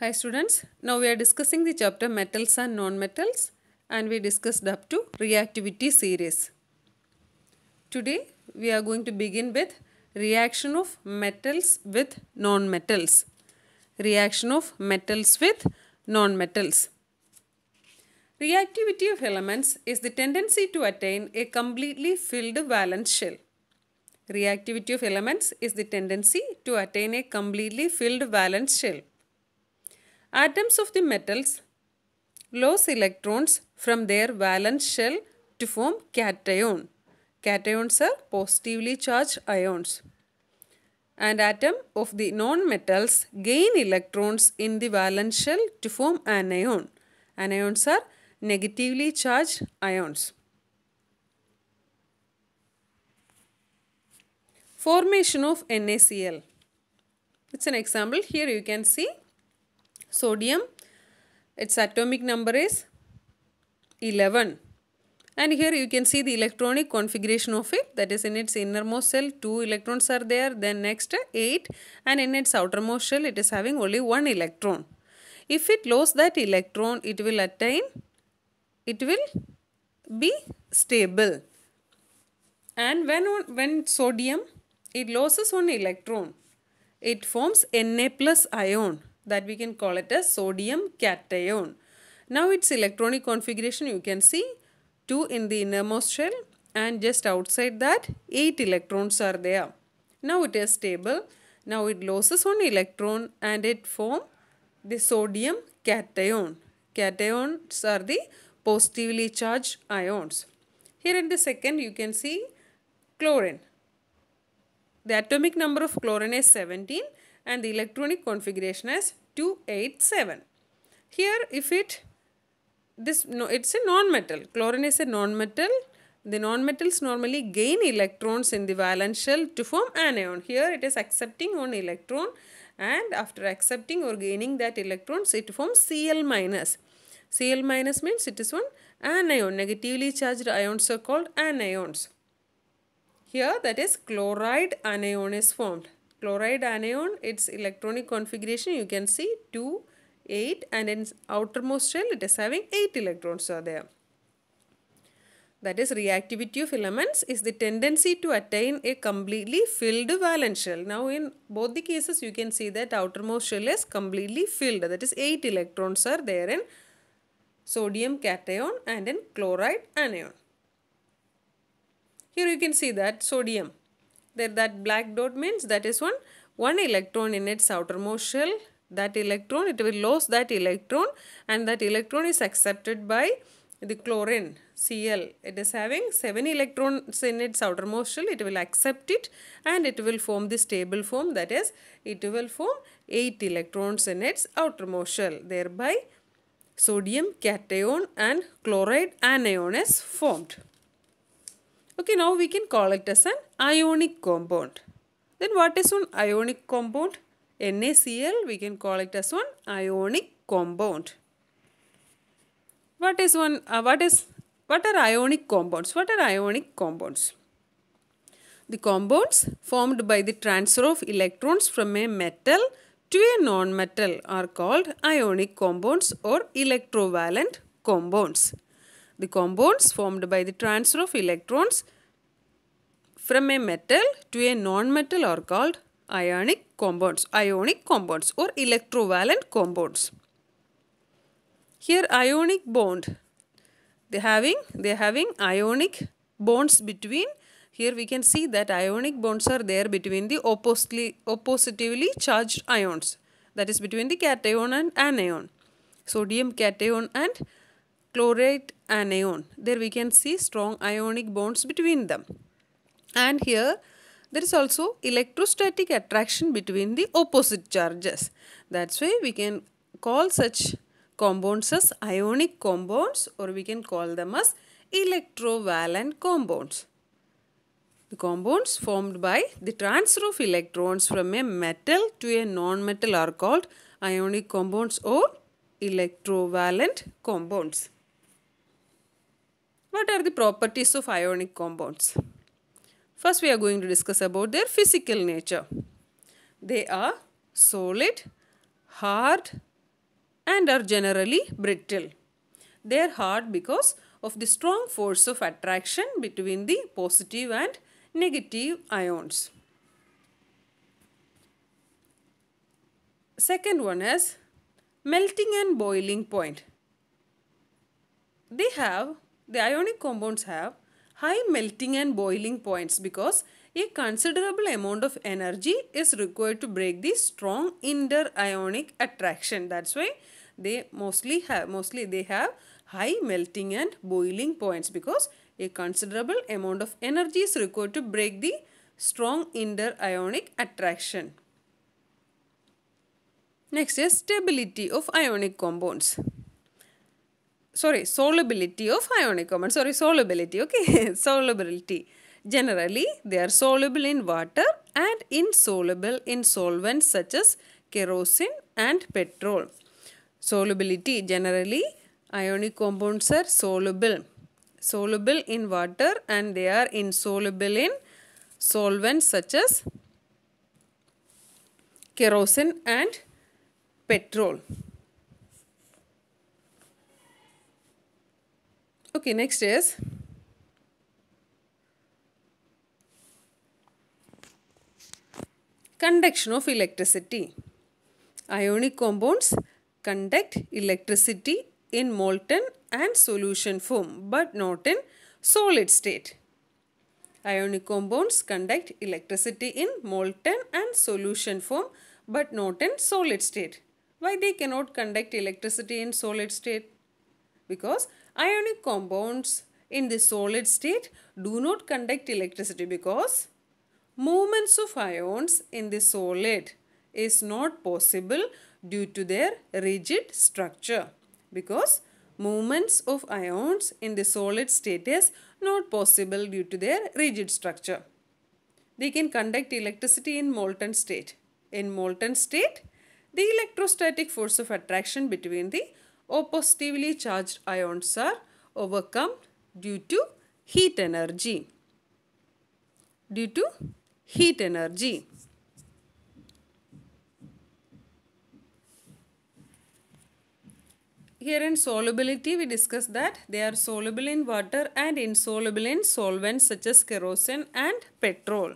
Hi students, now we are discussing the chapter metals and non-metals and we discussed up to reactivity series. Today we are going to begin with reaction of metals with non-metals. Reaction of metals with non-metals. Reactivity of elements is the tendency to attain a completely filled valence shell. Reactivity of elements is the tendency to attain a completely filled valence shell. Atoms of the metals lose electrons from their valence shell to form cation. Cations are positively charged ions. And atom of the non-metals gain electrons in the valence shell to form anion. Anions are negatively charged ions. Formation of NaCl. It's an example. Here you can see sodium. Its atomic number is 11. And here you can see the electronic configuration of it. That is, in its innermost shell 2 electrons are there. Then next 8. And in its outermost shell it is having only 1 electron. If it loses that electron, it will be stable. And when sodium, it loses 1 electron, it forms Na plus ion. That we can call it as sodium cation. Now its electronic configuration you can see 2 in the innermost shell and just outside that 8 electrons are there. Now it is stable. Now it loses 1 electron and it forms the sodium cation. Cations are the positively charged ions. Here in the second you can see chlorine. The atomic number of chlorine is 17 and the electronic configuration is 287. Here if it's a non-metal. Chlorine is a non-metal. The non-metals normally gain electrons in the valence shell to form anion. Here it is accepting 1 electron and after accepting or gaining that electrons it forms Cl minus. Cl minus means it is one anion. Negatively charged ions are called anions. Here that is chloride anion is formed. Chloride anion, its electronic configuration you can see 2, 8 and in outermost shell it is having 8 electrons are there. That is, reactivity of elements is the tendency to attain a completely filled valence shell. Now in both the cases you can see that outermost shell is completely filled. That is 8 electrons are there in sodium cation and in chloride anion. Here you can see that sodium. That black dot means that is one electron in its outermost shell. That electron, it will lose that electron and that electron is accepted by the chlorine Cl. It is having 7 electrons in its outermost shell. It will accept it and it will form the stable form. That is, it will form 8 electrons in its outermost shell. Thereby, sodium cation and chloride anion is formed. Okay, now we can call it as an ionic compound. Then what is one ionic compound? NaCl, we can call it as one ionic compound. What are ionic compounds? What are ionic compounds? The compounds formed by the transfer of electrons from a metal to a non-metal are called ionic compounds or electrovalent compounds. The compounds formed by the transfer of electrons from a metal to a non-metal are called ionic compounds or electrovalent compounds. Here ionic bond, they are having ionic bonds between. Here we can see that ionic bonds are there between the oppositively charged ions. That is between the cation and anion. Sodium cation and chloride anion. There we can see strong ionic bonds between them. And here there is also electrostatic attraction between the opposite charges. That's why we can call such compounds as ionic compounds or we can call them as electrovalent compounds. The compounds formed by the transfer of electrons from a metal to a non-metal are called ionic compounds or electrovalent compounds. What are the properties of ionic compounds? First we are going to discuss about their physical nature. They are solid, hard, and are generally brittle. They are hard because of the strong force of attraction between the positive and negative ions. Second one is melting and boiling point. The ionic compounds have high melting and boiling points because a considerable amount of energy is required to break the strong inter-ionic attraction. That's why they mostly have high melting and boiling points because a considerable amount of energy is required to break the strong inter-ionic attraction. Next is stability of ionic compounds. Solubility of ionic compounds. Solubility. Okay, solubility. Generally, they are soluble in water and insoluble in solvents such as kerosene and petrol. Solubility. Generally, ionic compounds are soluble in water and they are insoluble in solvents such as kerosene and petrol. Okay, next is conduction of electricity. Ionic compounds conduct electricity in molten and solution form but not in solid state. Ionic compounds conduct electricity in molten and solution form but not in solid state. Why they cannot conduct electricity in solid state? Because ionic compounds in the solid state do not conduct electricity because movements of ions in the solid is not possible due to their rigid structure. Because movements of ions in the solid state is not possible due to their rigid structure. They can conduct electricity in molten state. In molten state, the electrostatic force of attraction between the oppositively charged ions are overcome due to heat energy. Due to heat energy. Here in solubility, we discussed that they are soluble in water and insoluble in solvents such as kerosene and petrol.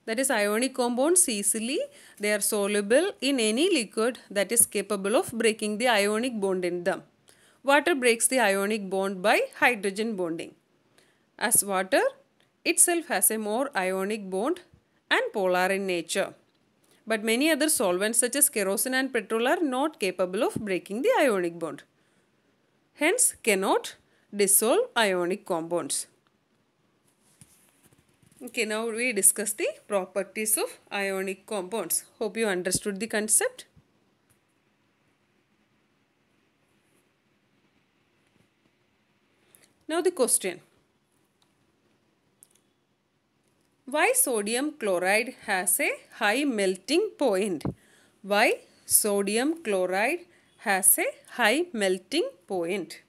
That is, ionic compounds they are soluble in any liquid that is capable of breaking the ionic bond in them. Water breaks the ionic bond by hydrogen bonding. As water itself has a more ionic bond and polar in nature. But many other solvents such as kerosene and petrol are not capable of breaking the ionic bond. Hence cannot dissolve ionic compounds. Okay, now we discuss the properties of ionic compounds. Hope you understood the concept. Now the question. Why sodium chloride has a high melting point? Why sodium chloride has a high melting point?